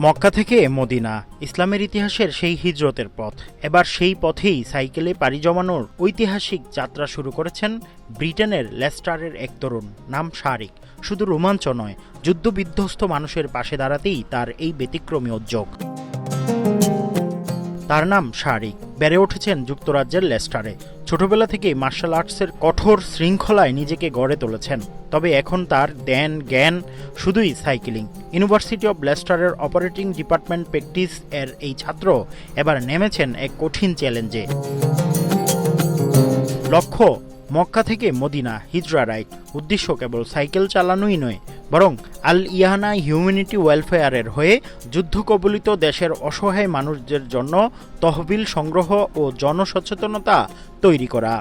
মক্কা থেকে মদিনা, ইসলামের ইতিহাসের সেই হিজরতের পথ। এবার সেই পথেই সাইকেলে পাড়ি জমানোর ঐতিহাসিক যাত্রা শুরু করেছেন ব্রিটেনের লেস্টারের এক তরুণ, নাম শারিক। শুধু রোমাঞ্চ নয়, যুদ্ধবিধ্বস্ত মানুষের পাশে দাঁড়াতেই তার এই ব্যতিক্রমী উদ্যোগ। তার নাম শারিক, বেড়ে উঠেছেন যুক্তরাজ্যের লেস্টারে। ছোটবেলা থেকেই মার্শাল আর্টসের কঠোর শৃঙ্খলায় নিজেকে গড়ে তুলেছেন। তবে এখন তার জ্ঞান শুধুই সাইকেলিং। ইউনিভার্সিটি অব লেস্টারের অপারেটিং ডিপার্টমেন্ট প্র্যাকটিস এর এই ছাত্র এবার নেমেছেন এক কঠিন চ্যালেঞ্জে। লক্ষ্য মক্কা থেকে মদিনা হিজরা রাইড। উদ্দেশ্য কেবল সাইকেল চালানোই নয়, বরং আল ইয়াহানা হিউম্যানিটি ওয়েলফেয়ারের হয়ে যুদ্ধ কবলিত দেশের অসহায় মানুষদের জন্য তহবিল সংগ্রহ ও জনসচেতনতা তৈরি করা।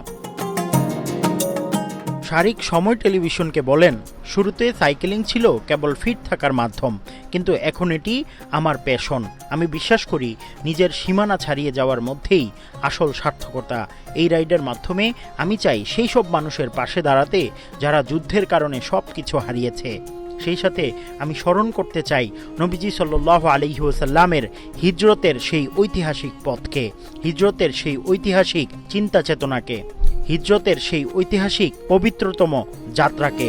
শারিক সময় টেলিভিশনকে বলেন, শুরুতে সাইকেলিং ছিল কেবল ফিট থাকার মাধ্যম, কিন্তু এখন এটি আমার প্যাশন। আমি বিশ্বাস করি নিজের সীমানা ছাড়িয়ে যাওয়ার মধ্যেই আসল সার্থকতা। এই রাইডের মাধ্যমে আমি চাই সেই সব মানুষের পাশে দাঁড়াতে যারা যুদ্ধের কারণে সব কিছু হারিয়েছে। সেই সাথে আমি স্মরণ করতে চাই নবীজি সাল্লাল্লাহু আলাইহি ওয়াসাল্লামের হিজরতের সেই ঐতিহাসিক পথকে, হিজরতের সেই ঐতিহাসিক চিন্তা চেতনাকে, হিজরতের সেই ঐতিহাসিক পবিত্রতম যাত্রাকে।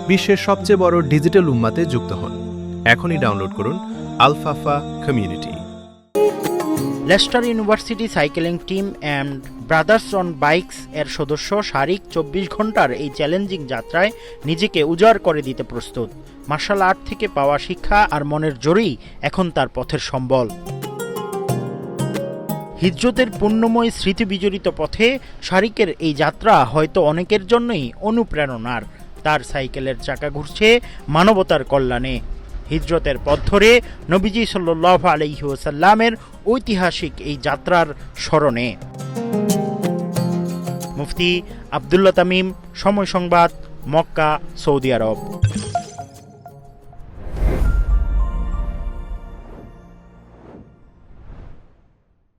বিশ্বের সবচেয়ে বড় ডিজিটাল উম্মাতে যুক্ত হন। এখনই ডাউনলোড করুন আলফাফা community. Leicester University cycling team and Brothers on Bikes এর সদস্য শারিক 24 ঘন্টার এই চ্যালেঞ্জিং যাত্রায় নিজেকে উজাড় করে দিতে প্রস্তুত। মার্শাল আর্ট থেকে পাওয়া শিক্ষা আর মনের জোরেই এখন তার পথের সম্বল। হিজরতের পুণ্যময় স্মৃতি বিজড়িত পথে শারিকের এই যাত্রা হয়তো অনেকের জন্যই অনুপ্রেরণার। তার সাইকেলের চাকা ঘুরছে মানবতার কল্যাণে। হিজরতের পথ ধরে নবীজি সাল্লাল্লাহু আলাইহি ওয়াসাল্লামের ঐতিহাসিক এই যাত্রার স্মরণে। মুফতি আব্দুল্লাহ তামিম, সময় সংবাদ, মক্কা, সৌদি আরব।